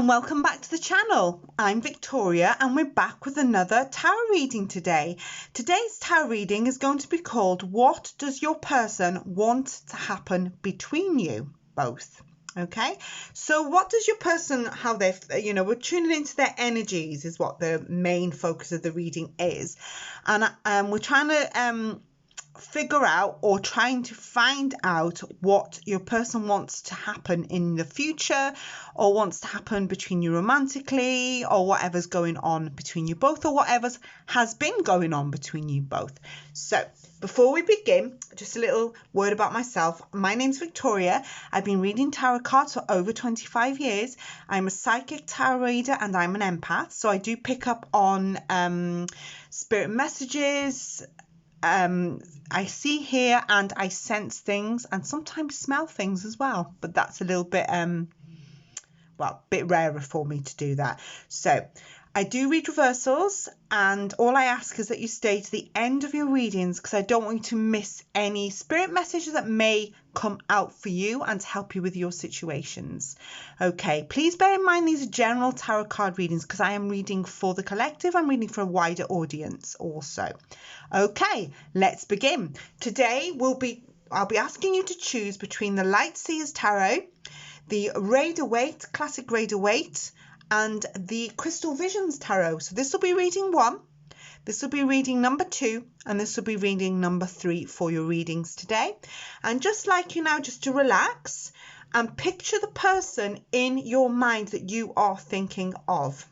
welcome back to the channel. I'm Victoria and we're back with another tarot reading today. Today's tarot reading is going to be called What Does Your Person Want to Happen Between You Both? Okay, so what does your person, how they've, we're tuning into their energies is what the main focus of the reading is. And we're trying to figure out or trying to find out what your person wants to happen in the future or wants to happen between you romantically or whatever's going on between you both or whatever has been going on between you both. So before we begin, just a little word about myself. My name's Victoria. I've been reading tarot cards for over 25 years. I'm a psychic tarot reader and I'm an empath. So I do pick up on spirit messages. I see, hear and I sense things and sometimes smell things as well, but that's a little bit bit rarer for me to do that. So I do read reversals, and all I ask is that you stay to the end of your readings because I don't want you to miss any spirit messages that may come out for you and to help you with your situations. Okay, please bear in mind these are general tarot card readings because I am reading for the collective. I'm reading for a wider audience also. Okay, let's begin. Today I'll be asking you to choose between the Light Seers Tarot, the Rider-Waite, Classic Rider-Waite, and the Crystal Visions Tarot. So this will be reading 1, this will be reading number 2, and this will be reading number 3 for your readings today. And just like you now, just to relax and picture the person in your mind that you are thinking of.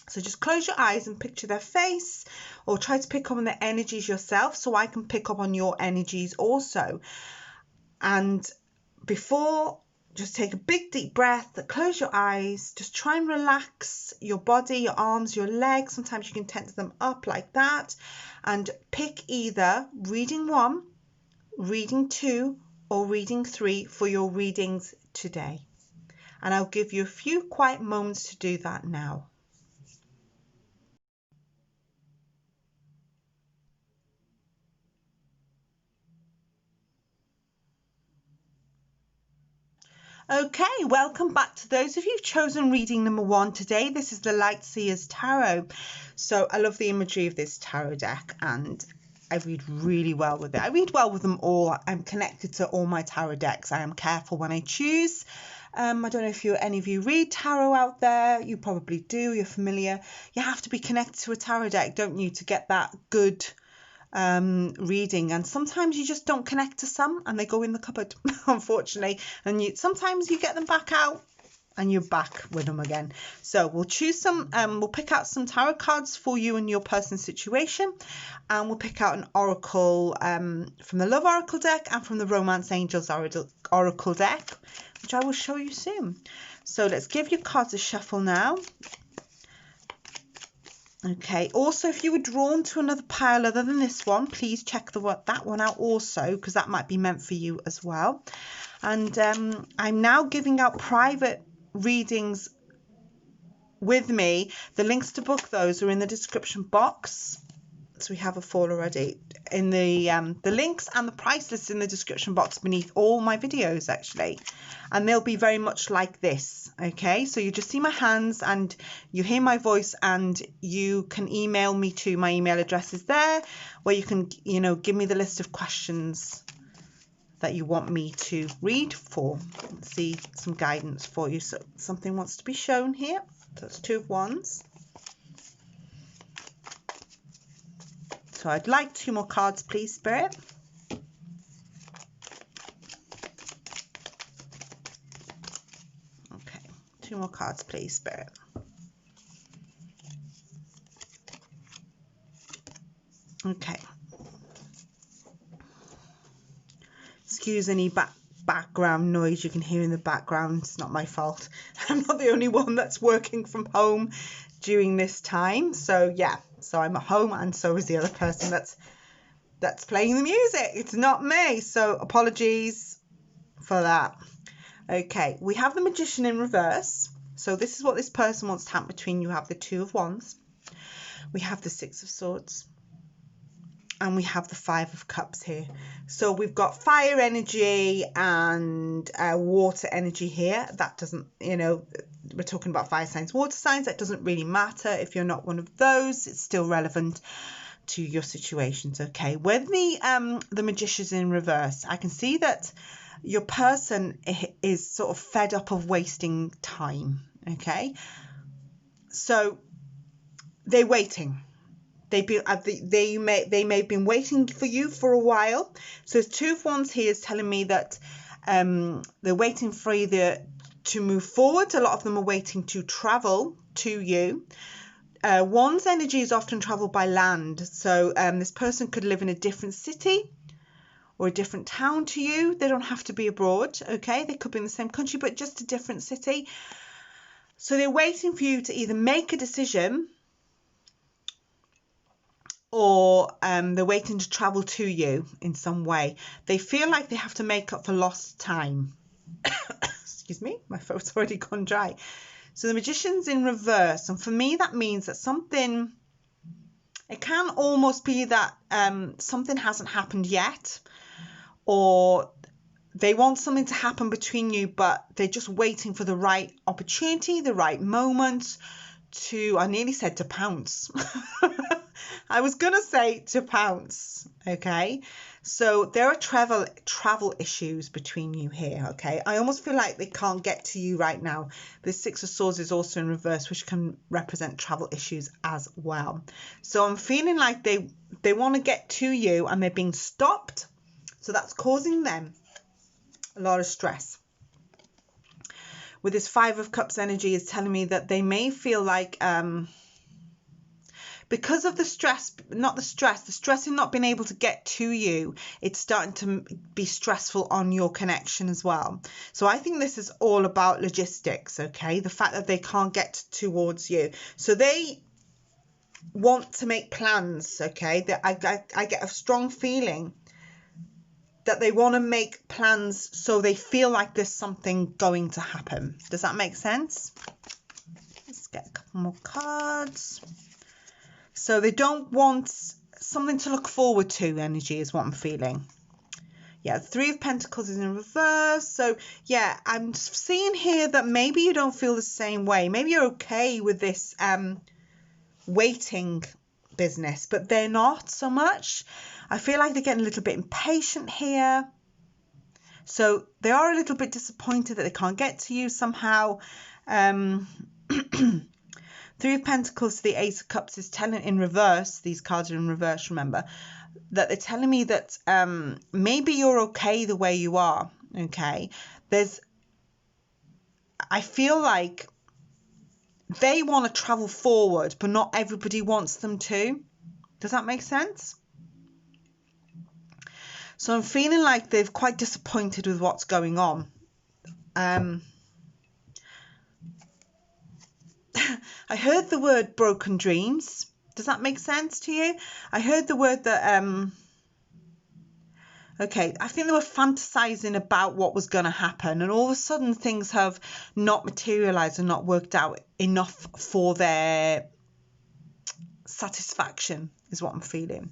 So just close your eyes and picture their face, or try to pick up on their energies yourself so I can pick up on your energies also. And before, just take a big deep breath, close your eyes, just try and relax your body, your arms, your legs. Sometimes you can tense them up like that, and pick either reading 1, reading 2 or reading 3 for your readings today. And I'll give you a few quiet moments to do that now. Okay, welcome back to those of you who've chosen reading number 1 today. This is the Light Seers Tarot. So I love the imagery of this tarot deck and I read really well with it. I read well with them all. I'm connected to all my tarot decks. I am careful when I choose. I don't know if any of you read tarot out there. You probably do. You're familiar. You have to be connected to a tarot deck, don't you, to get that good reading. And sometimes you just don't connect to some and they go in the cupboard, unfortunately, and sometimes you get them back out and you're back with them again. So we'll choose some, we'll pick out some tarot cards for you and your person's situation, and we'll pick out an oracle from the Love Oracle deck and from the Romance Angels Oracle deck, which I will show you soon. So let's give your cards a shuffle now. Okay, also if you were drawn to another pile other than this one, please check that one out also, because that might be meant for you as well. And I'm now giving out private readings with me. The links to book those are in the description box. So we have a fall already in the links and the price list in the description box beneath all my videos actually, and they'll be very much like this. Okay, so you just see my hands and you hear my voice, and you can email me to my email address is there, where you can give me the list of questions that you want me to read for. Let's see some guidance for you. So something wants to be shown here. So it's 2 of Wands. So I'd like 2 more cards, please, Spirit. Okay, 2 more cards, please, Spirit. Okay. Excuse any background noise you can hear in the background. It's not my fault. I'm not the only one that's working from home during this time. So yeah. So I'm at home, and so is the other person that's playing the music. It's not me, so apologies for that. Okay, we have the Magician in reverse. So this is what this person wants to happen between you. Have the 2 of Wands. We have the 6 of Swords. And we have the Five of Cups here. So we've got fire energy and water energy here. That doesn't, you know, we're talking about fire signs, water signs. That doesn't really matter if you're not one of those. It's still relevant to your situations, okay? With the Magician's in reverse, I can see that your person is sort of fed up of wasting time, okay? So they're waiting. They may have been waiting for you for a while. So Two of Wands here is telling me that they're waiting for either to move forward. A lot of them are waiting to travel to you. Wands energy is often travel by land. So this person could live in a different city or a different town to you. They don't have to be abroad, okay? They could be in the same country, but just a different city. So they're waiting for you to either make a decision, or they're waiting to travel to you in some way. They feel like they have to make up for lost time. Excuse me, my throat's already gone dry. So the Magician's in reverse, and for me that means that something, it can almost be that something hasn't happened yet, or they want something to happen between you, but they're just waiting for the right opportunity, the right moment to, I nearly said to pounce. I was going to say to pounce, okay? So there are travel issues between you here, okay? I almost feel like they can't get to you right now. The Six of Swords is also in reverse, which can represent travel issues as well. So I'm feeling like they want to get to you and they're being stopped. So that's causing them a lot of stress. With this Five of Cups energy is telling me that they may feel like because of the stress in not being able to get to you, it's starting to be stressful on your connection as well. So I think this is all about logistics, okay? The fact that they can't get towards you. So they want to make plans, okay? I get a strong feeling that they want to make plans so they feel like there's something going to happen. Does that make sense? Let's get a couple more cards. So they don't want something to look forward to, energy is what I'm feeling. Yeah, Three of Pentacles is in reverse. So yeah, I'm seeing here that maybe you don't feel the same way. Maybe you're okay with this waiting business, but they're not so much. I feel like they're getting a little bit impatient here. So they are a little bit disappointed that they can't get to you somehow. Three of Pentacles to the Ace of Cups is telling in reverse, these cards are in reverse, remember, that they're telling me that maybe you're okay the way you are, okay? I feel like they want to travel forward, but not everybody wants them to. Does that make sense? So I'm feeling like they're quite disappointed with what's going on. I heard the word broken dreams. Does that make sense to you? I heard the word that, okay, I think they were fantasizing about what was going to happen, and all of a sudden things have not materialized and not worked out enough for their satisfaction, is what I'm feeling.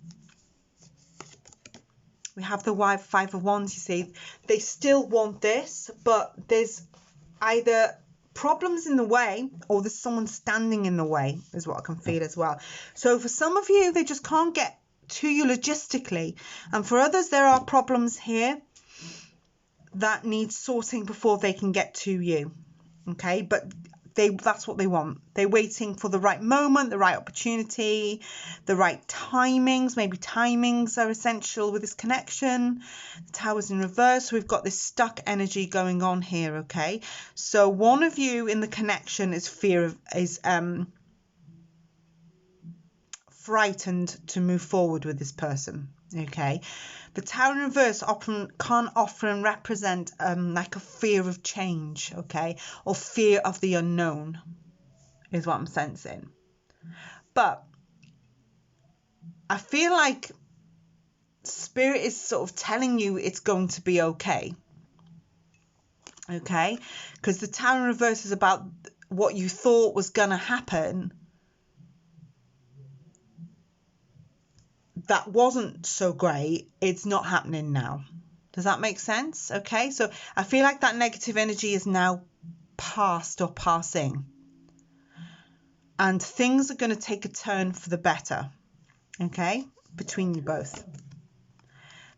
We have the Five of Wands, you see. They still want this, but there's either problems in the way or there's someone standing in the way, is what I can feel as well. So for some of you, they just can't get to you logistically. And for others, there are problems here that need sorting before they can get to you. Okay, but that's what they want. They're waiting for the right moment, the right opportunity, the right timings. Maybe timings are essential with this connection. The Tower's in reverse. So we've got this stuck energy going on here, okay? So one of you in the connection is frightened to move forward with this person, okay? The Tower in reverse can often represent like a fear of change, okay? Or fear of the unknown is what I'm sensing. But I feel like Spirit is sort of telling you it's going to be okay. Okay? Because the Tower in reverse is about what you thought was going to happen. that wasn't so great, it's not happening now. Does that make sense? Okay, so I feel like that negative energy is now past or passing. And things are going to take a turn for the better, okay, between you both.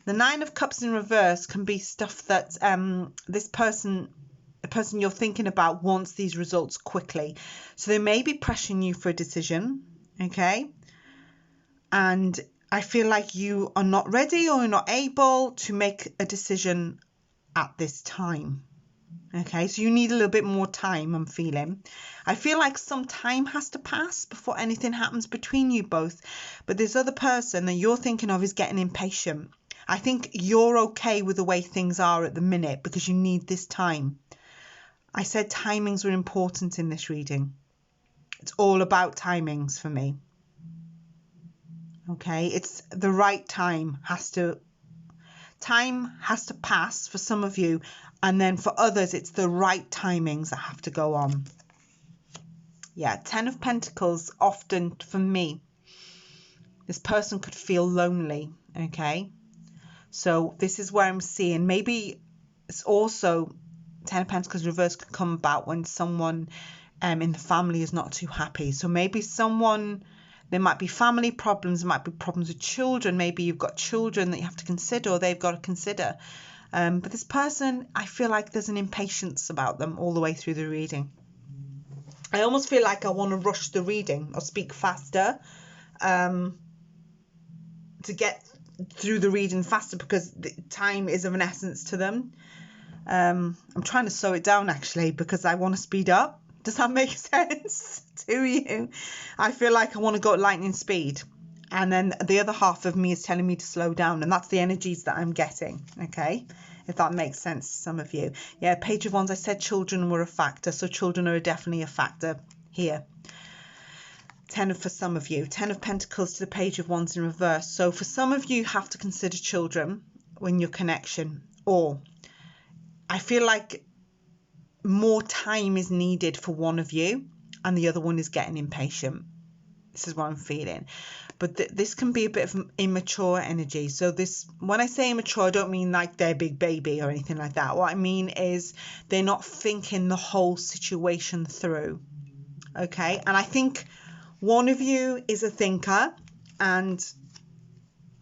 The Nine of Cups in reverse can be stuff that the person you're thinking about wants these results quickly. So they may be pressuring you for a decision, okay? And I feel like you are not ready or you're not able to make a decision at this time. Okay, so you need a little bit more time, I'm feeling. I feel like some time has to pass before anything happens between you both. But this other person that you're thinking of is getting impatient. I think you're okay with the way things are at the minute because you need this time. I said timings were important in this reading. It's all about timings for me. Okay, it's the right time time has to pass for some of you, and then for others it's the right timings that have to go on. Yeah, 10 of Pentacles, often for me, this person could feel lonely, okay? So this is where I'm seeing, maybe it's also 10 of Pentacles reverse could come about when someone in the family is not too happy. So maybe there might be family problems, there might be problems with children. Maybe you've got children that you have to consider or they've got to consider. But this person, I feel like there's an impatience about them all the way through the reading. I almost feel like I want to rush the reading or speak faster to get through the reading faster because the time is of an essence to them. I'm trying to slow it down actually because I want to speed up. Does that make sense to you? I feel like I want to go at lightning speed. And then the other half of me is telling me to slow down. And that's the energies that I'm getting. Okay. If that makes sense to some of you. Yeah. Page of Wands. I said children were a factor. So children are definitely a factor here. 10 for some of you. 10 of Pentacles to the Page of Wands in reverse. So for some of you, you have to consider children when your connection. Or I feel like more time is needed for one of you and the other one is getting impatient. This is what I'm feeling. But this can be a bit of immature energy. So this, when I say immature, I don't mean like they're big baby or anything like that. What I mean is they're not thinking the whole situation through. Okay. And I think one of you is a thinker and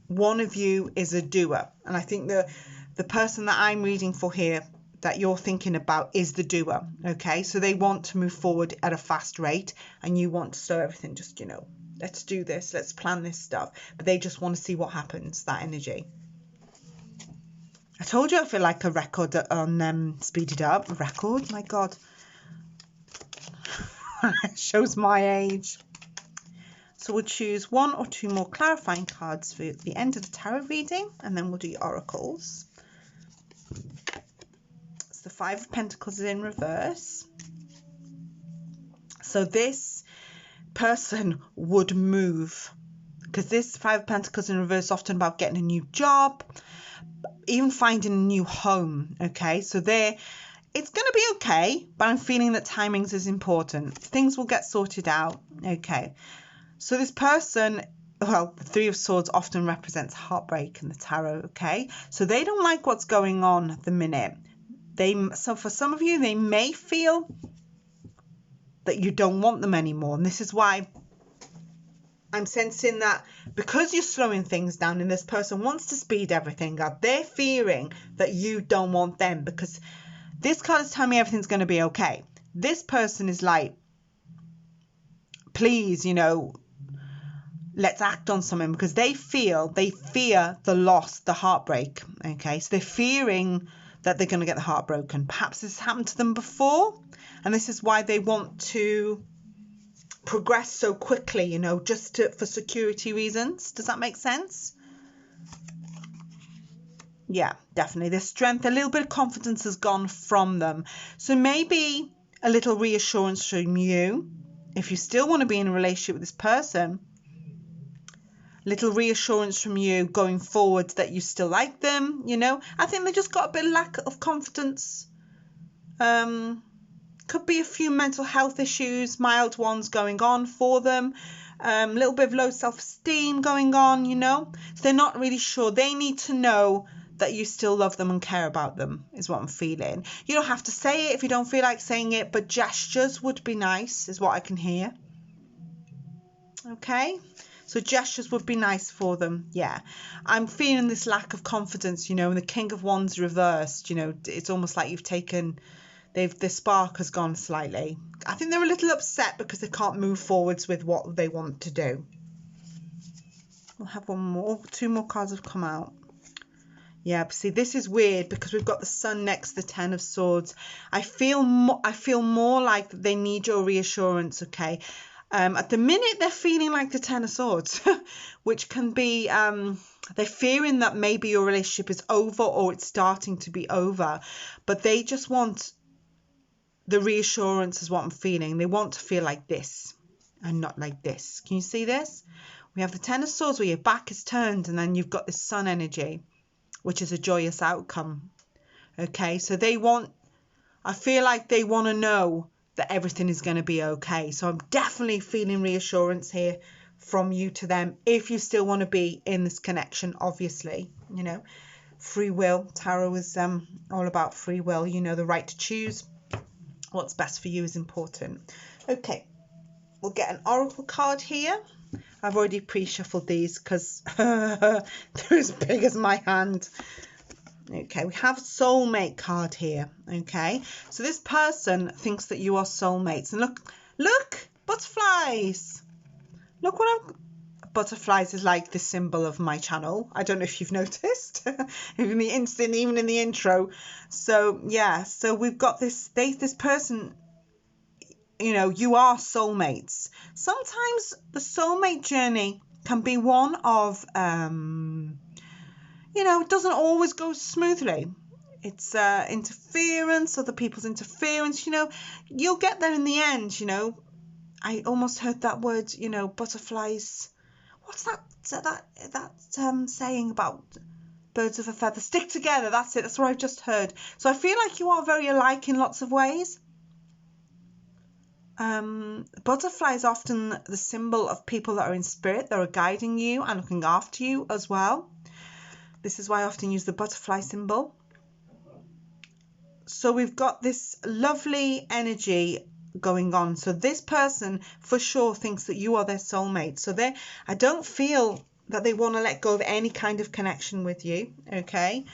one of you is a doer. And I think the person that I'm reading for here that you're thinking about is the doer. Okay, so they want to move forward at a fast rate and you want to slow everything, just, you know, let's do this, let's plan this stuff, but they just want to see what happens, that energy. I told you I feel like a record on Speeded Up. A record, my god. Shows my age. So we'll choose one or two more clarifying cards for the end of the tarot reading and then we'll do your oracles. The 5 of Pentacles is in reverse. So this person would move because this 5 of Pentacles in reverse is often about getting a new job, even finding a new home. Okay, so it's going to be okay, but I'm feeling that timings is important. Things will get sorted out. Okay, so this person, well, the 3 of Swords often represents heartbreak in the tarot. Okay, so they don't like what's going on at the minute. So for some of you, they may feel that you don't want them anymore. And this is why I'm sensing that because you're slowing things down and this person wants to speed everything up, they're fearing that you don't want them because this card is telling me everything's going to be okay. This person is like, please, you know, let's act on something because they fear the loss, the heartbreak. Okay, so they're fearing that they're going to get the heart broken. Perhaps this happened to them before, and this is why they want to progress so quickly, you know, just for security reasons. Does that make sense? Yeah, definitely. Their strength, a little bit of confidence has gone from them. So maybe a little reassurance from you, if you still want to be in a relationship with this person, little reassurance from you going forward that you still like them, you know. I think they just got a bit of lack of confidence. Could be a few mental health issues, mild ones going on for them. little bit of low self-esteem going on, you know. So they're not really sure. They need to know that you still love them and care about them, is what I'm feeling. You don't have to say it if you don't feel like saying it, but gestures would be nice, is what I can hear. Okay, so gestures would be nice for them. Yeah, I'm feeling this lack of confidence, you know, and the King of Wands reversed, you know, it's almost like you've taken, the spark has gone slightly. I think they're a little upset because they can't move forwards with what they want to do. We'll have one more, 2 more cards have come out. Yeah, see, this is weird because we've got the Sun next to the Ten of Swords. I feel more like they need your reassurance, okay? At the minute, they're feeling like the Ten of Swords, which can be, they're fearing that maybe your relationship is over or it's starting to be over, but they just want the reassurance is what I'm feeling. They want to feel like this and not like this. Can you see this? We have the Ten of Swords where your back is turned and then you've got this Sun energy, which is a joyous outcome. Okay, so I feel like they want to know that everything is going to be okay. So I'm definitely feeling reassurance here from you to them if you still want to be in this connection, obviously, you know. Free will, tarot is all about free will, you know, the right to choose what's best for you is important. Okay, we'll get an oracle card here. I've already pre-shuffled these because they're as big as my hand. Okay, we have soulmate card here. Okay, so this person thinks that you are soulmates. And look, butterflies. Look what butterflies is like the symbol of my channel. I don't know if you've noticed, even in the intro. So yeah, so we've got this person. You know, you are soulmates. Sometimes the soulmate journey can be one of, you know, it doesn't always go smoothly. It's interference, other people's interference, you know. You'll get there in the end, you know. I almost heard that word, you know, butterflies. What's that saying about birds of a feather stick together? That's it. That's what I've just heard. So I feel like you are very alike in lots of ways. Butterfly is often the symbol of people that are in spirit, that are guiding you and looking after you as well. This is why I often use the butterfly symbol. So we've got this lovely energy going on. So this person for sure thinks that you are their soulmate. So I don't feel that they want to let go of any kind of connection with you. Okay.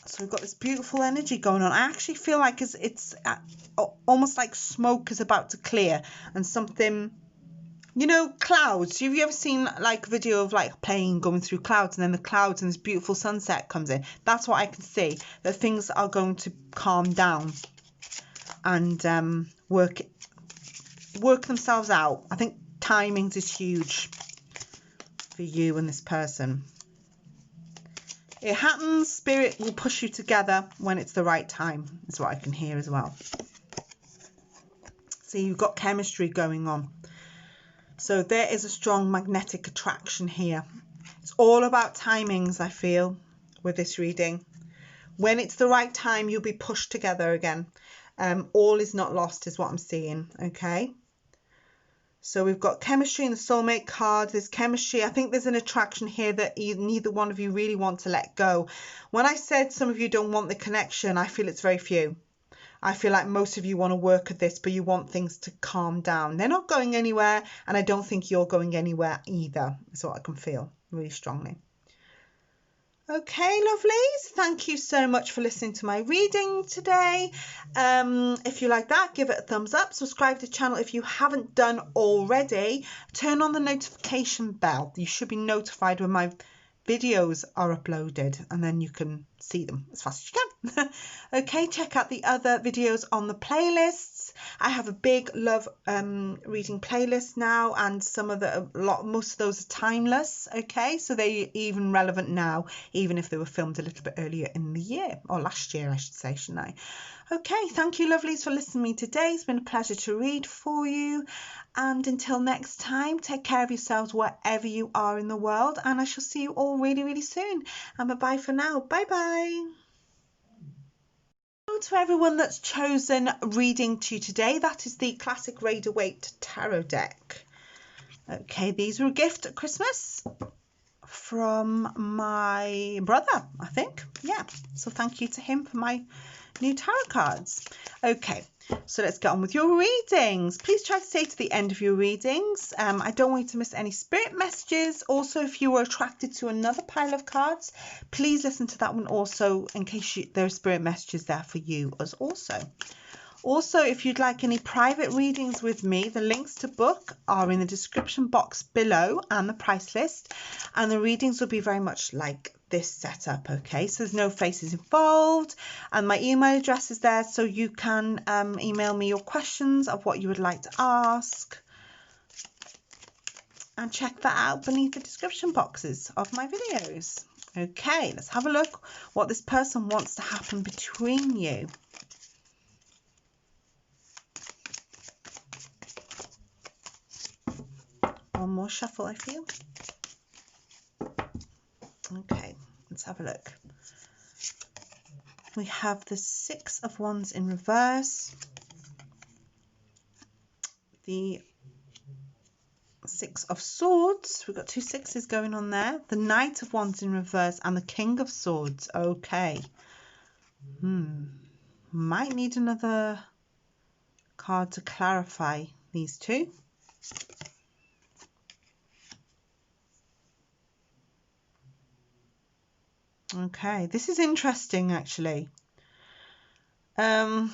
So we've got this beautiful energy going on. I actually feel like it's almost like smoke is about to clear and something, you know, clouds. Have you ever seen like a video of like a plane going through clouds and then the clouds and this beautiful sunset comes in? That's what I can see, that things are going to calm down and work themselves out. I think timings is huge for you and this person. It happens, spirit will push you together when it's the right time, is what I can hear as well. See, you've got chemistry going on. So there is a strong magnetic attraction here. It's all about timings, I feel, with this reading. When it's the right time, you'll be pushed together again. All is not lost is what I'm seeing, okay? So we've got chemistry in the soulmate card. There's chemistry. I think there's an attraction here that neither one of you really want to let go. When I said some of you don't want the connection, I feel it's very few. I feel like most of you want to work at this, but you want things to calm down. They're not going anywhere, and I don't think you're going anywhere either. That's what I can feel really strongly. Okay, lovelies, thank you so much for listening to my reading today. If you like that, give it a thumbs up. Subscribe to the channel if you haven't done already. Turn on the notification bell. You should be notified when my videos are uploaded, and then you can see them as fast as you can. Okay, check out the other videos on the playlists. I have a big love reading playlist now, and most of those are timeless. Okay, so they're even relevant now, even if they were filmed a little bit earlier in the year, or last year I should say, shouldn't I? Okay, thank you lovelies for listening to me today. It's been a pleasure to read for you, and until next time, take care of yourselves wherever you are in the world, and I shall see you all really, really soon. And bye-bye for now. Bye-bye. To everyone that's chosen reading to you today, that is the classic Rider-Waite tarot deck. Okay, these were a gift at Christmas from my brother, I think. Yeah, so thank you to him for my new tarot cards. Okay, so let's get on with your readings. Please try to stay to the end of your readings. I don't want you to miss any spirit messages. Also, if you were attracted to another pile of cards, please listen to that one also, in case there are spirit messages there for you as also. Also, if you'd like any private readings with me, the links to book are in the description box below and the price list. And the readings will be very much like this setup, okay? So there's no faces involved. And my email address is there, so you can email me your questions of what you would like to ask. And check that out beneath the description boxes of my videos. Okay, let's have a look what this person wants to happen between you. One more shuffle, I feel. Okay, let's have a look. We have the Six of Wands in reverse, the Six of Swords. We've got two sixes going on there. The Knight of Wands in reverse and the King of Swords. Okay. Might need another card to clarify these two. Okay, this is interesting actually. I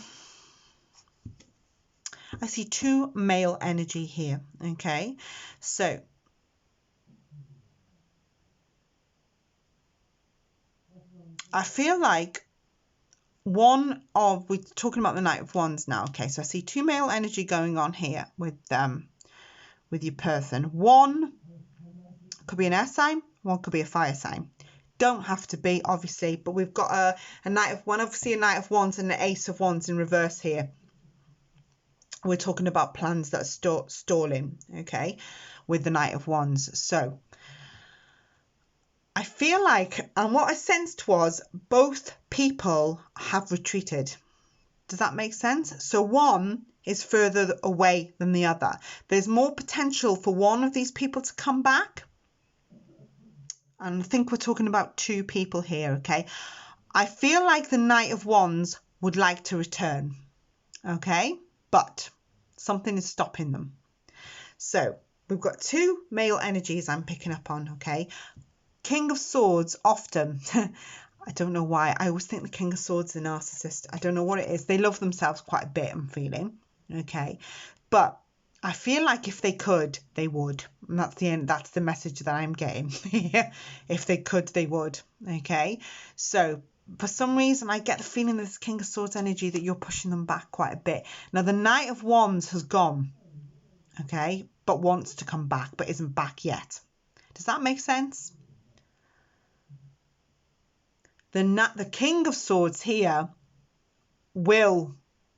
see two male energy here. Okay, so I feel like we're talking about the Knight of Wands now. Okay, so I see two male energy going on here with your person. One could be an air sign, one could be a fire sign. Don't have to be, obviously, but we've got a Knight of Wands, obviously a Knight of Wands and an Ace of Wands in reverse here. We're talking about plans that are stalling, okay, with the Knight of Wands. So I feel like, and what I sensed was, both people have retreated. Does that make sense? So one is further away than the other. There's more potential for one of these people to come back. And I think we're talking about two people here, okay? I feel like the Knight of Wands would like to return, okay? But something is stopping them. So we've got two male energies I'm picking up on, okay? King of Swords, often, I don't know why, I always think the King of Swords is a narcissist. I don't know what it is. They love themselves quite a bit, I'm feeling, okay? But I feel like if they could, they would. And that's the end. That's the message that I'm getting. If they could, they would. Okay. So for some reason, I get the feeling that this King of Swords energy that you're pushing them back quite a bit. Now, the Knight of Wands has gone. Okay. But wants to come back, but isn't back yet. Does that make sense? The King of Swords here will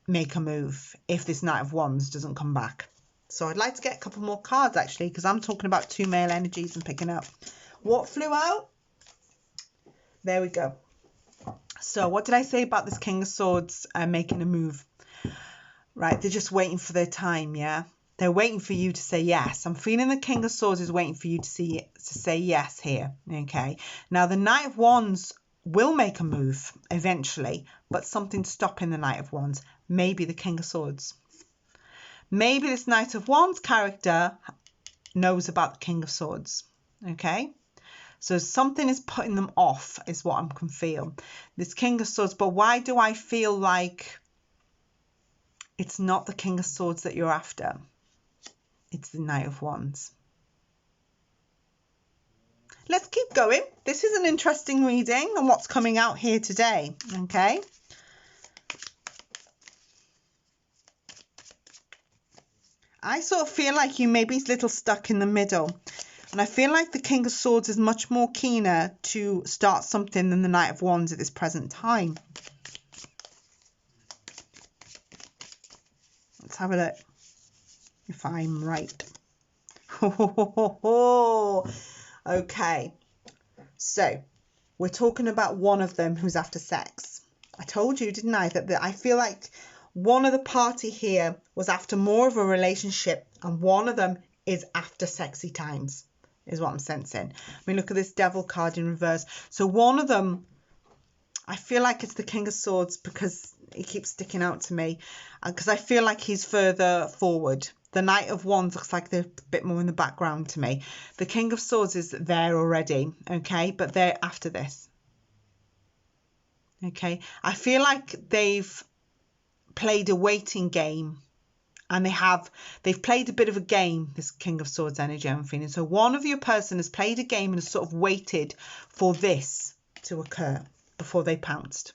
make a move if this Knight of Wands doesn't come back. So I'd like to get a couple more cards actually, because I'm talking about two male energies and picking up. What flew out? There we go. So what did I say about this King of Swords making a move? Right, they're just waiting for their time, yeah? They're waiting for you to say yes. I'm feeling the King of Swords is waiting for you to say yes here, okay? Now the Knight of Wands will make a move eventually, but something's stopping the Knight of Wands. Maybe the King of Swords. Maybe this Knight of Wands character knows about the King of Swords, okay? So something is putting them off is what I can feel. This King of Swords, but why do I feel like it's not the King of Swords that you're after? It's the Knight of Wands. Let's keep going. This is an interesting reading and what's coming out here today, okay? I sort of feel like you may be a little stuck in the middle. And I feel like the King of Swords is much more keener to start something than the Knight of Wands at this present time. Let's have a look if I'm right. Okay, so we're talking about one of them who's after sex. I told you, didn't I, that I feel like one of the party here was after more of a relationship and one of them is after sexy times, is what I'm sensing. I mean, look at this Devil card in reverse. So one of them, I feel like it's the King of Swords because he keeps sticking out to me. Because I feel like he's further forward. The Knight of Wands looks like they're a bit more in the background to me. The King of Swords is there already, okay? But they're after this. Okay? I feel like they've played a waiting game. And they've played a bit of a game, this King of Swords energy I'm feeling. So one of your person has played a game and has sort of waited for this to occur before they pounced.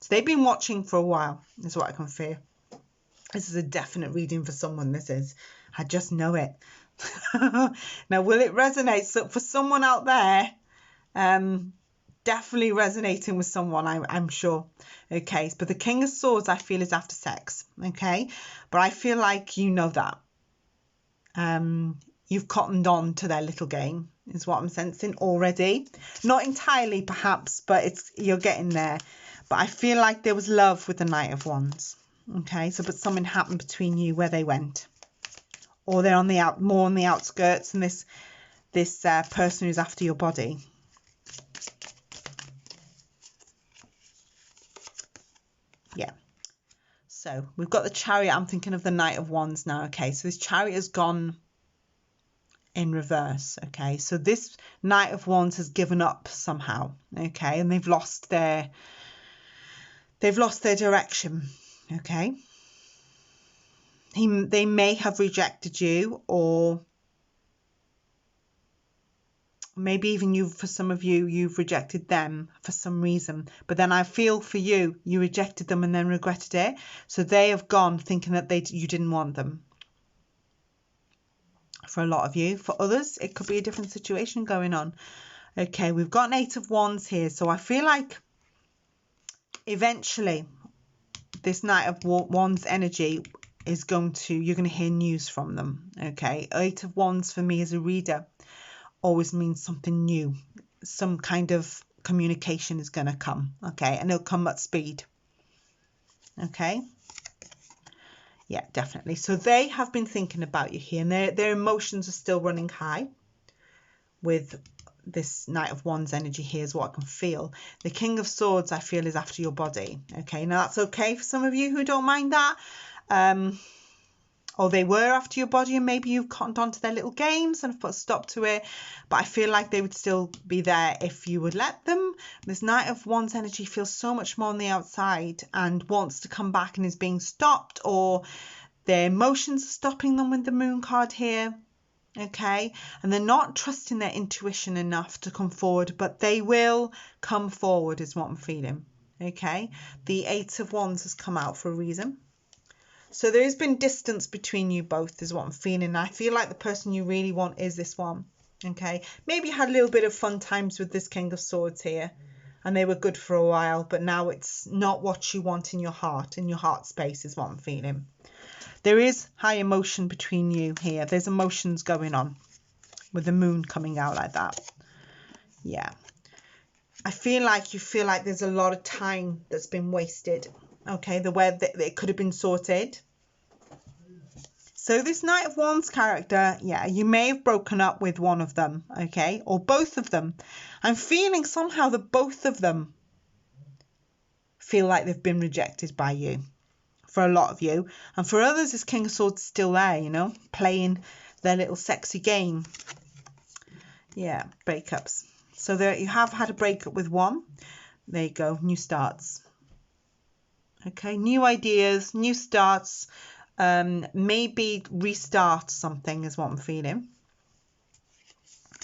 So they've been watching for a while, is what I can feel. This is a definite reading for someone, this is. I just know it. Now, will it resonate? So for someone out there, definitely resonating with someone, I'm sure. Okay, but the King of Swords I feel is after sex. Okay, but I feel like you know that. You've cottoned on to their little game, is what I'm sensing already. Not entirely perhaps, but you're getting there. But I feel like there was love with the Knight of Wands. Okay, so but something happened between you where they went, or they're on the more on the outskirts, and this person who's after your body. Yeah. So we've got the Chariot. I'm thinking of the Knight of Wands now. Okay, so this Chariot has gone in reverse. Okay, so this Knight of Wands has given up somehow. Okay, and they've lost their direction. Okay, they may have rejected you, or maybe even for some of you, you've rejected them for some reason. But then I feel for you, you rejected them and then regretted it. So they have gone thinking that you didn't want them. For a lot of you. For others, it could be a different situation going on. Okay, we've got an Eight of Wands here. So I feel like eventually this Knight of Wands energy is you're going to hear news from them. Okay, Eight of Wands for me as a reader always means something new. Some kind of communication is going to come. Okay, and it'll come at speed. Okay. Yeah, definitely. So they have been thinking about you here, and their emotions are still running high with this Knight of Wands energy here is what I can feel. The King of Swords I feel is after your body. Okay, now that's okay for some of you who don't mind that. Or they were after your body and maybe you've cottoned onto their little games and have put a stop to it. But I feel like they would still be there if you would let them. This Knight of Wands energy feels so much more on the outside and wants to come back and is being stopped, or their emotions are stopping them with the Moon card here. Okay, and they're not trusting their intuition enough to come forward, but they will come forward is what I'm feeling. Okay, the Eight of Wands has come out for a reason. So there has been distance between you both is what I'm feeling. I feel like the person you really want is this one. Okay, maybe you had a little bit of fun times with this King of Swords here and they were good for a while, but now it's not what you want in your heart space is what I'm feeling. There is high emotion between you here. There's emotions going on with the Moon coming out like that. Yeah. I feel like you feel like there's a lot of time that's been wasted. Okay, the way that it could have been sorted. So this Knight of Wands character, yeah, you may have broken up with one of them, okay, or both of them. I'm feeling somehow that both of them feel like they've been rejected by you, for a lot of you. And for others, this King of Swords is still there, you know, playing their little sexy game. Yeah, breakups. So there you have had a breakup with one. There you go, new starts. Okay, new ideas, new starts, maybe restart something is what I'm feeling.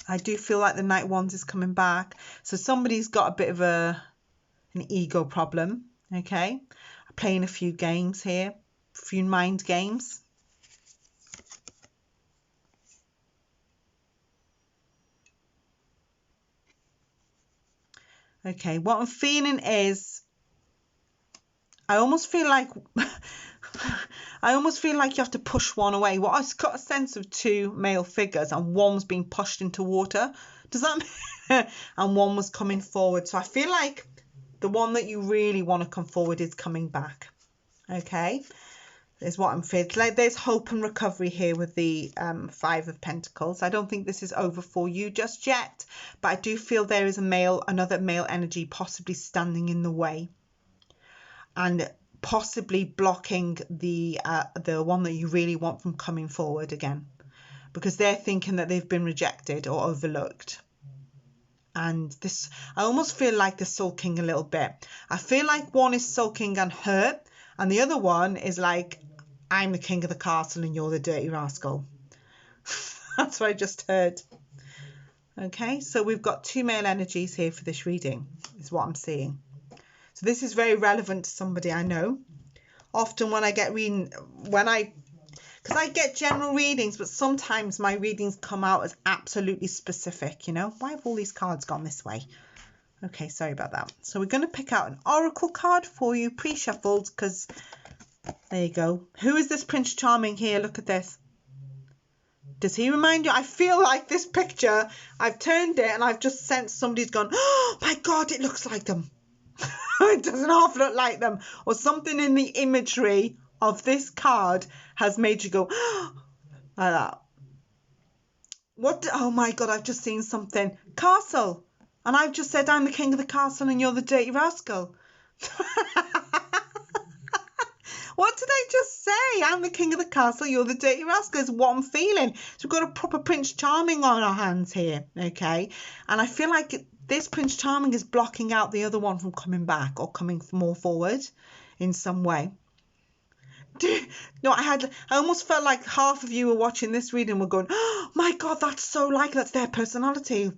I do feel like the Knight of Wands is coming back. So somebody's got a bit of an ego problem, okay? Playing a few games here, a few mind games. Okay, what I'm feeling is I almost feel like you have to push one away. Well, I've got a sense of two male figures and one was being pushed into water. Does that mean? And one was coming forward. So I feel like the one that you really want to come forward is coming back. Okay. is what I'm feeling. Like there's hope and recovery here with the Five of Pentacles. I don't think this is over for you just yet, but I do feel there is another male energy possibly standing in the way and possibly blocking the one that you really want from coming forward again, because they're thinking that they've been rejected or overlooked. And this, I almost feel like they're sulking a little bit. I feel like one is sulking and hurt, and the other one is like, I'm the king of the castle and you're the dirty rascal. That's what I just heard. Okay, so we've got two male energies here for this reading, is what I'm seeing. So this is very relevant to somebody I know. Often when I get because I get general readings, but sometimes my readings come out as absolutely specific, you know. Why have all these cards gone this way? Okay, sorry about that. So we're going to pick out an oracle card for you, pre-shuffled, because there you go. Who is this Prince Charming here? Look at this. Does he remind you? I feel like this picture, I've turned it and I've just sensed somebody's gone, oh my God, it looks like them. It doesn't half look like them. Or something in the imagery of this card has made you go, oh, like that. What? Oh my God, I've just seen something. Castle. And I've just said I'm the king of the castle and you're the dirty rascal. What did I just say? I'm the king of the castle, you're the dirty rascal, is what I'm feeling. So we've got a proper Prince Charming on our hands here, okay? And I feel like this Prince Charming is blocking out the other one from coming back or coming more forward in some way. No, I almost felt like half of you were watching this reading were going, oh my God, that's their personality.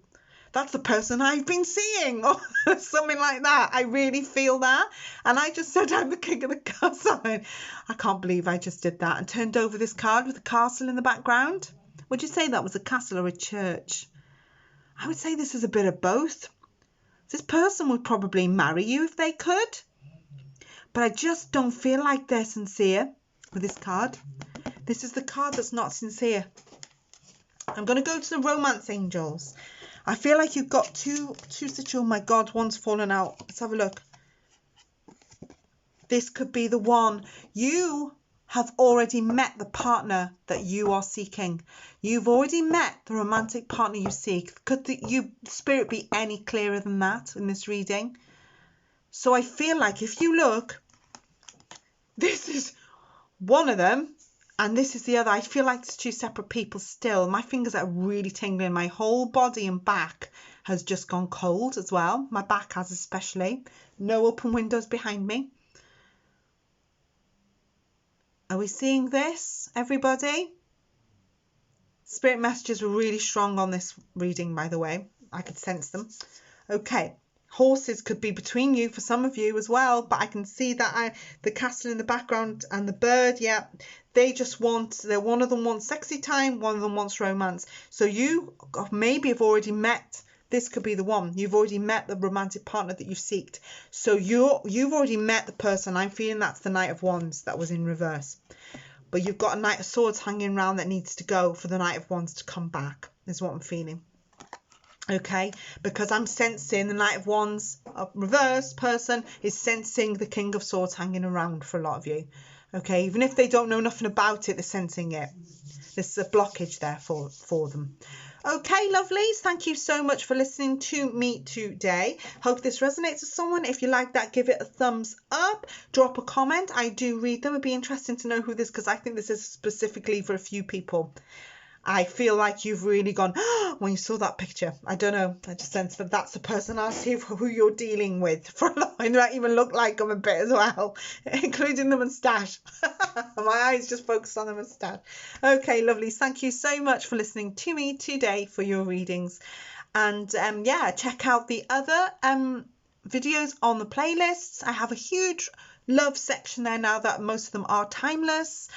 That's the person I've been seeing, or something like that. I really feel that. And I just said I'm the king of the castle. I can't believe I just did that and turned over this card with a castle in the background. Would you say that was a castle or a church? I would say this is a bit of both. This person would probably marry you if they could. But I just don't feel like they're sincere with this card. This is the card that's not sincere. I'm going to go to the romance angels. I feel like you've got two situations. Oh my God, one's fallen out. Let's have a look. This could be the one. You have already met the partner that you are seeking. You've already met the romantic partner you seek. Could the spirit be any clearer than that in this reading? So I feel like if you look, this is one of them. And this is the other. I feel like it's two separate people still. My fingers are really tingling. My whole body and back has just gone cold as well. My back has especially. No open windows behind me. Are we seeing this, everybody? Spirit messages were really strong on this reading, by the way. I could sense them. Okay. Horses could be between you for some of you as well, but I can see that the castle in the background and the bird, yeah, they just one of them wants sexy time, one of them wants romance. So you maybe have already met, this could be the one, you've already met the romantic partner that you seeked. So you've already met the person. I'm feeling that's the Knight of Wands that was in reverse. But you've got a Knight of Swords hanging around that needs to go for the Knight of Wands to come back, is what I'm feeling. Okay, because I'm sensing the Knight of Wands, a reverse person, is sensing the King of Swords hanging around for a lot of you. Okay, even if they don't know nothing about it, they're sensing it. There's a blockage there for them. Okay, lovelies, thank you so much for listening to me today. Hope this resonates with someone. If you like that, give it a thumbs up. Drop a comment. I do read them. It'd be interesting to know who this, because I think this is specifically for a few people. I feel like you've really gone, oh, when you saw that picture. I don't know. I just sense that that's the personality of who you're dealing with. For a lot, it might even look like them a bit as well, including the moustache. My eyes just focus on the moustache. Okay, lovely. Thank you so much for listening to me today for your readings. And yeah, check out the other videos on the playlists. I have a huge love section there now that most of them are timeless.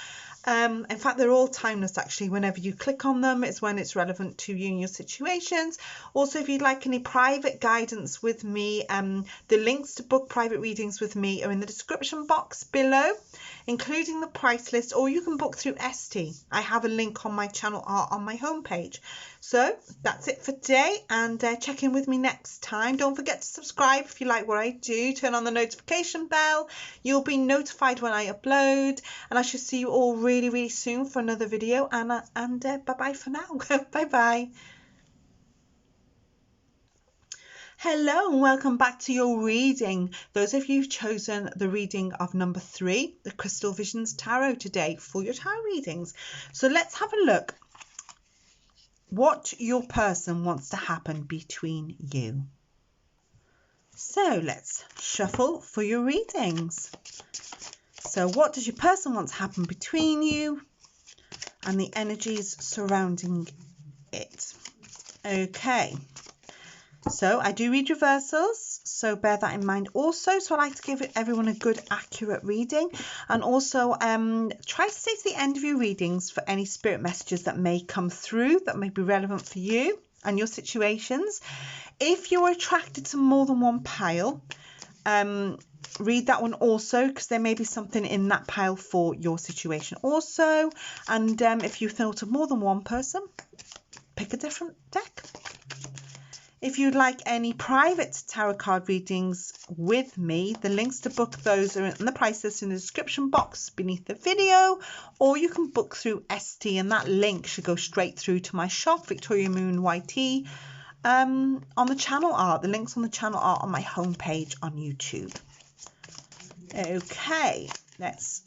In fact, they're all timeless actually. Whenever you click on them, it's when it's relevant to you and your situations. Also, if you'd like any private guidance with me, the links to book private readings with me are in the description box below. including the price list, or you can book through ST. I have a link on my channel art on my homepage. So that's it for today, and check in with me next time. Don't forget to subscribe if you like what I do. Turn on the notification bell. You'll be notified when I upload, and I shall see you all really, really soon for another video. And bye-bye for now. Bye-bye. Hello and welcome back to your reading. Those of you who've chosen the reading of number 3, the Crystal Visions Tarot today for your tarot readings. So let's have a look what your person wants to happen between you. So let's shuffle for your readings. So what does your person want to happen between you and the energies surrounding it? Okay. So I do read reversals, so bear that in mind also. So I like to give everyone a good, accurate reading, and also try to stay to the end of your readings for any spirit messages that may come through that may be relevant for you and your situations. If you're attracted to more than one pile, read that one also, because there may be something in that pile for your situation also. And if you thought of more than one person, pick a different deck. If you'd like any private tarot card readings with me, the links to book those are in the price list in the description box beneath the video, or you can book through ST, and that link should go straight through to my shop, Victoria Moon YT, on the channel art. The link's on the channel art on my homepage on YouTube. Okay, let's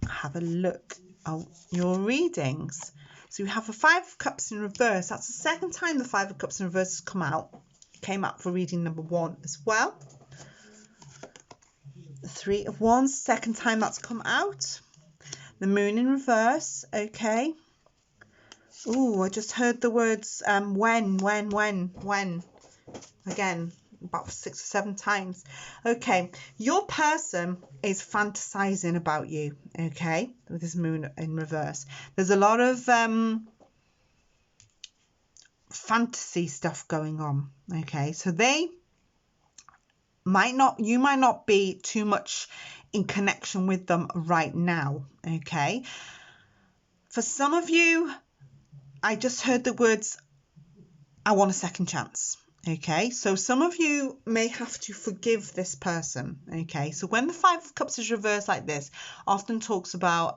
have a look at your readings. So we have the 5 of Cups in reverse. That's the second time the 5 of Cups in reverse has come out. It came out for reading number 1 as well. The 3 of Wands, second time that's come out. The Moon in reverse. Okay. Ooh, I just heard the words when. Again, about 6 or 7 times. Okay, your person is fantasizing about you, okay, with this Moon in reverse. There's a lot of fantasy stuff going on, okay, so you might not be too much in connection with them right now, okay. For some of you, I just heard the words, I want a second chance. Okay, so some of you may have to forgive this person. Okay, so when the 5 of Cups is reversed like this, often talks about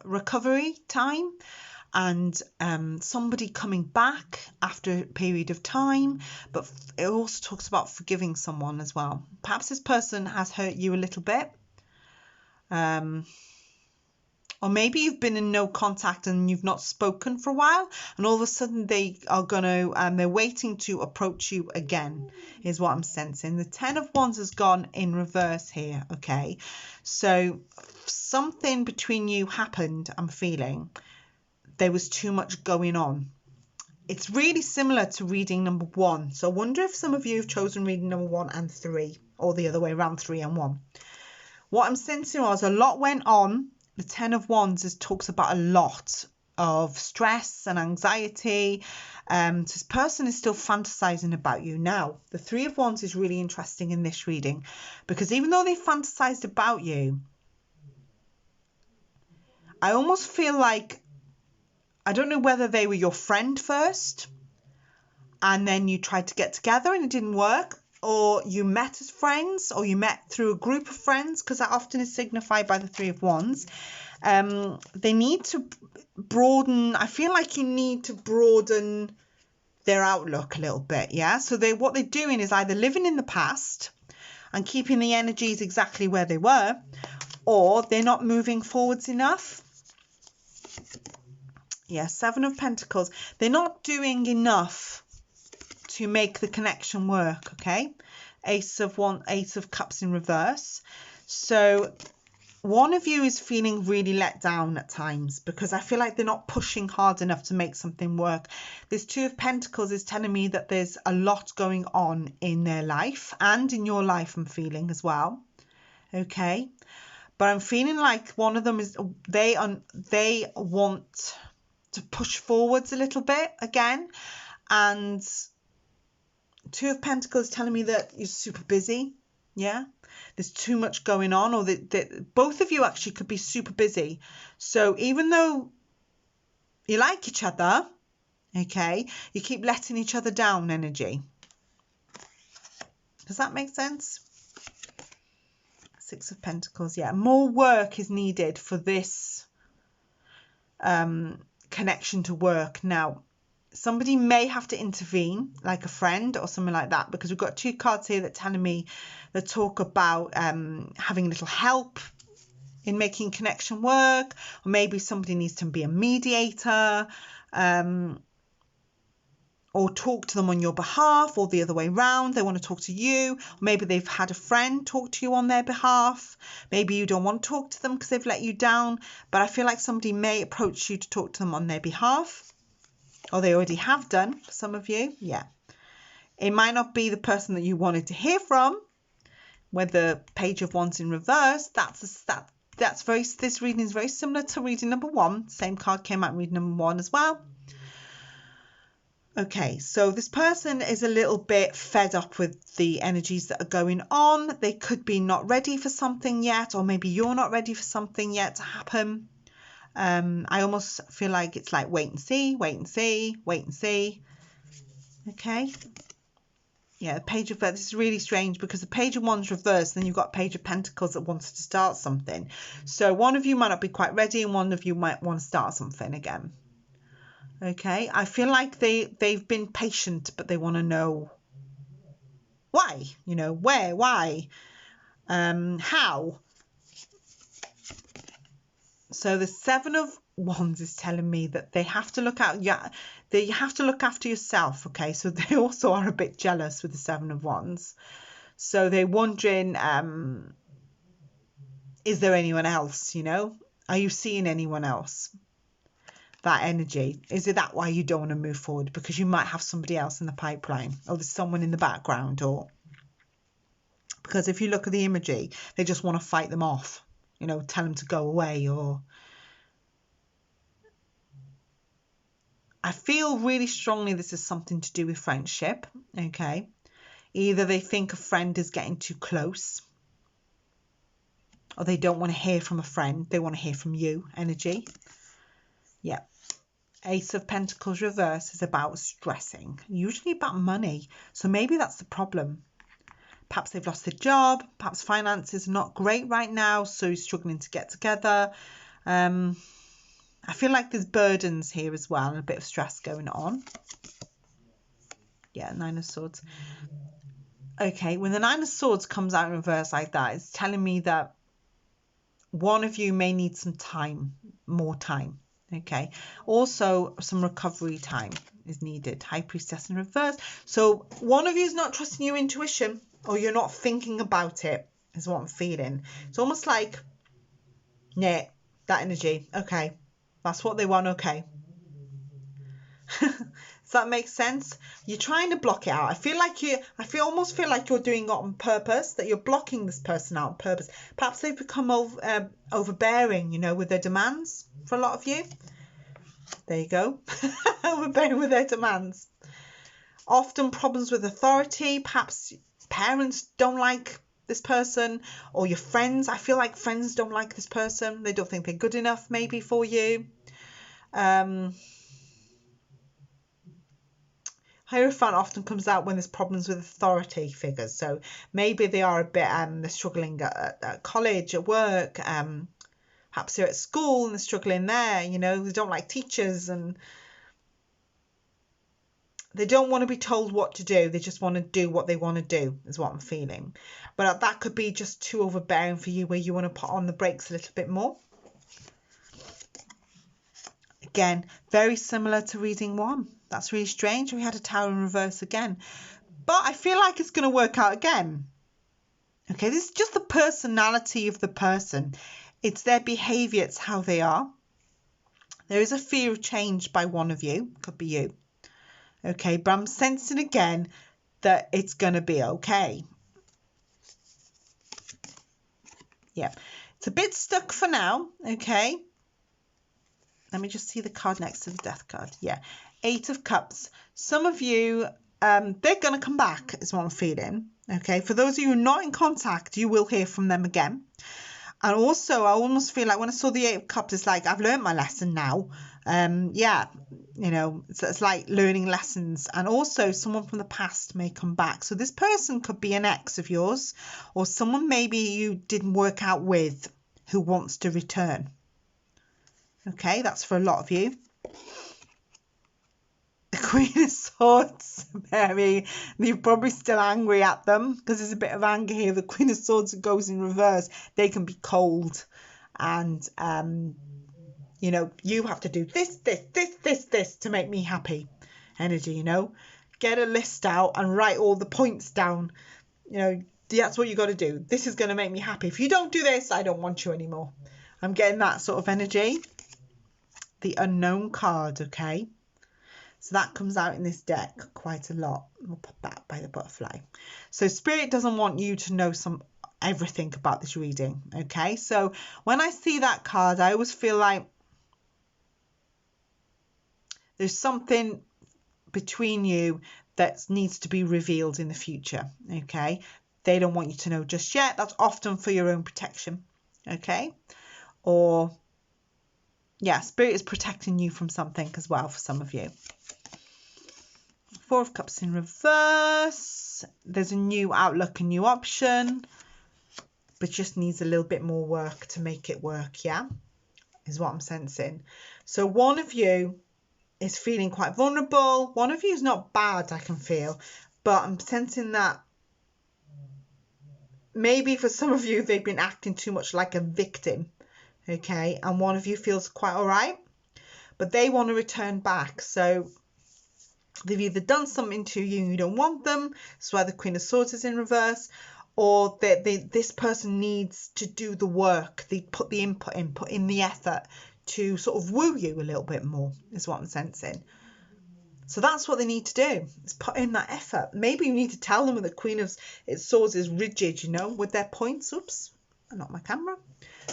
recovery time and somebody coming back after a period of time, but it also talks about forgiving someone as well. Perhaps this person has hurt you a little bit. Or maybe you've been in no contact and you've not spoken for a while, and all of a sudden they are they're waiting to approach you again, is what I'm sensing. The 10 of Wands has gone in reverse here, okay? So something between you happened, I'm feeling. There was too much going on. It's really similar to reading number 1. So I wonder if some of you have chosen reading number 1 and 3, or the other way around, 3 and 1. What I'm sensing was a lot went on. The 10 of Wands talks about a lot of stress and anxiety. So this person is still fantasizing about you. Now, the 3 of Wands is really interesting in this reading, because even though they fantasized about you, I almost feel like, I don't know whether they were your friend first and then you tried to get together and it didn't work, or you met as friends, or you met through a group of friends, because that often is signified by the 3 of Wands. They need to broaden, I feel like you need to broaden their outlook a little bit, yeah? So what they're doing is either living in the past and keeping the energies exactly where they were, or they're not moving forwards enough. Yeah, 7 of Pentacles. They're not doing enough to make the connection work, okay? Ace of Cups in reverse. So one of you is feeling really let down at times, because I feel like they're not pushing hard enough to make something work. This 2 of Pentacles is telling me that there's a lot going on in their life and in your life, I'm feeling as well, okay? But I'm feeling like one of them is, they want to push forwards a little bit again, and 2 of Pentacles telling me that you're super busy. Yeah, there's too much going on, or both of you actually could be super busy. So even though you like each other, okay, you keep letting each other down energy. Does that make sense? Six of Pentacles, yeah. More work is needed for this connection to work. Now, somebody may have to intervene, like a friend or something like that, because we've got two cards here that telling me that talk about having a little help in making connection work, or maybe somebody needs to be a mediator, or talk to them on your behalf, or the other way around. They want to talk to you. Or maybe they've had a friend talk to you on their behalf. Maybe you don't want to talk to them because they've let you down. But I feel like somebody may approach you to talk to them on their behalf. Or they already have done, for some of you. Yeah. It might not be the person that you wanted to hear from. With the Page of Wands in reverse, this reading is very similar to reading number 1. Same card came out in reading number 1 as well. Okay, so this person is a little bit fed up with the energies that are going on. They could be not ready for something yet, or maybe you're not ready for something yet to happen. I almost feel like it's like wait and see, wait and see, wait and see. Okay. Yeah, the Page of this is really strange because the Page of Wands reversed, and then you've got Page of Pentacles that wants to start something. So one of you might not be quite ready, and one of you might want to start something again. Okay, I feel like they've been patient, but they want to know why, where, why, how. So the Seven of Wands is telling me that they have to look out. Yeah, you have to look after yourself. Okay, so they also are a bit jealous with the Seven of Wands. So they're wondering, is there anyone else? Are you seeing anyone else? That energy, is it that why you don't want to move forward, because you might have somebody else in the pipeline, or there's someone in the background, or because if you look at the imagery, they just want to fight them off, tell them to go away. Or I feel really strongly this is something to do with friendship. Okay, either they think a friend is getting too close, or they don't want to hear from a friend, they want to hear from you energy. Yeah. Ace of Pentacles reverse is about stressing, usually about money. So maybe that's the problem. Perhaps they've lost their job. Perhaps finances are not great right now, so you're struggling to get together. I feel like there's burdens here as well, and a bit of stress going on. Yeah, Nine of Swords. Okay, when the Nine of Swords comes out in reverse like that, it's telling me that one of you may need some time, more time. Okay, also some recovery time is needed. High Priestess in reverse. So one of you is not trusting your intuition, or you're not thinking about it, is what I'm feeling. It's almost like, yeah, that energy. Okay, that's what they want. Okay. Does that make sense? You're trying to block it out. I almost feel like you're doing it on purpose, that you're blocking this person out on purpose. Perhaps they've become overbearing, with their demands for a lot of you. There you go. Overbearing with their demands. Often problems with authority. Perhaps parents don't like this person, or your friends. I feel like friends don't like this person. They don't think they're good enough maybe for you. Hierophant often comes out when there's problems with authority figures. So maybe they are a bit, they're struggling at college, at work, perhaps they're at school and they're struggling there, they don't like teachers, and they don't want to be told what to do. They just want to do what they want to do, is what I'm feeling. But that could be just too overbearing for you, where you want to put on the brakes a little bit more. Again, very similar to reading 1. That's really strange. We had a Tower in reverse again. But I feel like it's going to work out again. Okay, this is just the personality of the person. It's their behaviour. It's how they are. There is a fear of change by one of you. Could be you. Okay, but I'm sensing again that it's going to be okay. Yeah, it's a bit stuck for now. Okay. Let me just see the card next to the Death card. Yeah, 8 of Cups. Some of you, they're going to come back, is what I'm feeling. Okay, for those of you who are not in contact, you will hear from them again. And also, I almost feel like when I saw the 8 of Cups, it's like I've learned my lesson now. Yeah, you know, it's like learning lessons. And also, someone from the past may come back. So this person could be an ex of yours, or someone maybe you didn't work out with who wants to return. Okay, that's for a lot of you. The Queen of Swords, Mary, you're probably still angry at them because there's a bit of anger here. The Queen of Swords goes in reverse. They can be cold, and you know, you have to do this to make me happy. Energy, you know, get a list out and write all the points down. You know, that's what you got to do. This is going to make me happy. If you don't do this, I don't want you anymore. I'm getting that sort of energy. The Unknown card, okay. So that comes out in this deck quite a lot. We'll put that by the butterfly. So Spirit doesn't want you to know everything about this reading, okay? So when I see that card, I always feel like there's something between you that needs to be revealed in the future, okay? They don't want you to know just yet. That's often for your own protection, okay? Or, yeah, Spirit is protecting you from something as well for some of you. 4 of Cups in reverse. There's a new outlook, a new option, but just needs a little bit more work to make it work, yeah, is what I'm sensing. So one of you is feeling quite vulnerable. One of you is not bad, I can feel, but I'm sensing that maybe for some of you, they've been acting too much like a victim, okay, and one of you feels quite all right, but they want to return back. So they've either done something to you and you don't want them, that's why the Queen of Swords is in reverse, or this person needs to do the work, they put the input in, put in the effort to sort of woo you a little bit more, is what I'm sensing. So that's what they need to do, is put in that effort. Maybe you need to tell them that the Queen of Swords is rigid, you know, with their points. Oops, not my camera.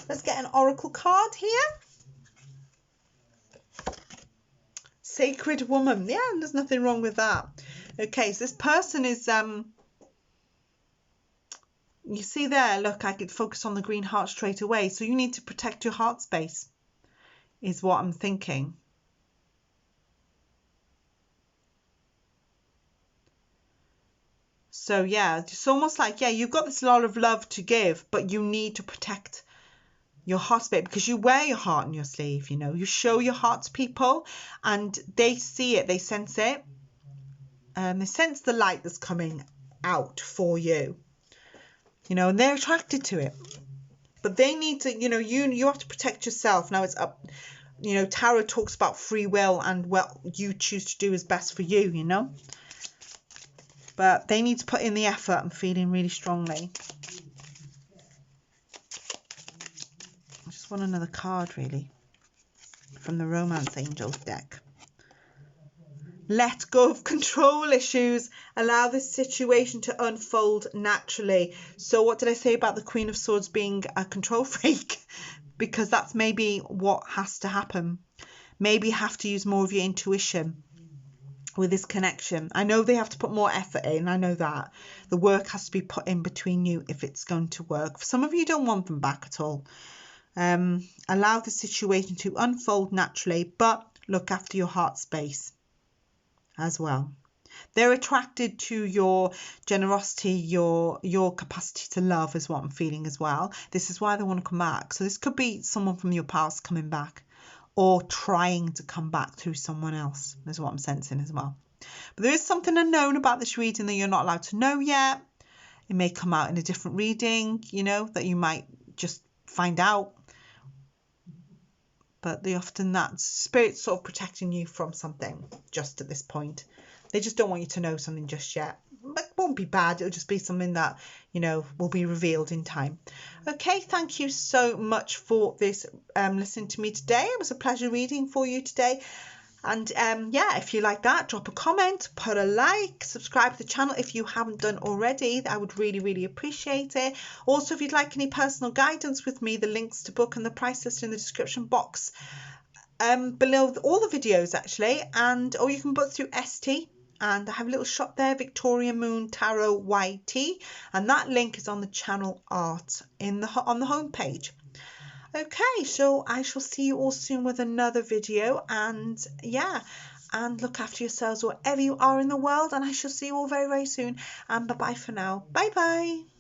Let's get an oracle card here. Sacred Woman. Yeah, there's nothing wrong with that. Okay, so this person is, you see there, look, I could focus on the green heart straight away. So you need to protect your heart space, is what I'm thinking. So yeah, it's almost like, yeah, you've got this lot of love to give, but you need to protect your heart space because you wear your heart on your sleeve, you know, you show your heart to people and they see it, they sense it, and they sense the light that's coming out for you, you know, and they're attracted to it, but they need to, you know, you have to protect yourself. Now it's up, you know, tarot talks about free will and what you choose to do is best for you, you know, but they need to put in the effort. I'm feeling really strongly. I just want another card really from the Romance Angels deck. Let go of control issues. Allow this situation to unfold naturally. So what did I say about the Queen of Swords being a control freak? Because that's maybe what has to happen. Maybe you have to use more of your intuition with this connection. I know they have to put more effort in. I know that. The work has to be put in between you if it's going to work. For some of you, don't want them back at all. Allow the situation to unfold naturally, but look after your heart space as well. They're attracted to your generosity, your capacity to love is what I'm feeling as well. This is why they want to come back. So this could be someone from your past coming back or trying to come back through someone else is what I'm sensing as well. But there is something unknown about this reading that you're not allowed to know yet. It may come out in a different reading, you know, that you might just find out. But they often, that Spirit's sort of protecting you from something just at this point. They just don't want you to know something just yet. But it won't be bad. It'll just be something that, you know, will be revealed in time. Okay, thank you so much for this listening to me today. It was a pleasure reading for you today. And yeah, if you like that, drop a comment, put a like, subscribe to the channel if you haven't done already. I would really, really appreciate it. Also, if you'd like any personal guidance with me, the links to book and the price list in the description box below all the videos actually. And or you can book through ST and I have a little shop there, Victoria Moon Tarot YT, and that link is on the channel art on the home page. Okay, so I shall see you all soon with another video, and yeah, and look after yourselves wherever you are in the world, and I shall see you all very, very soon, and bye bye for now. Bye bye.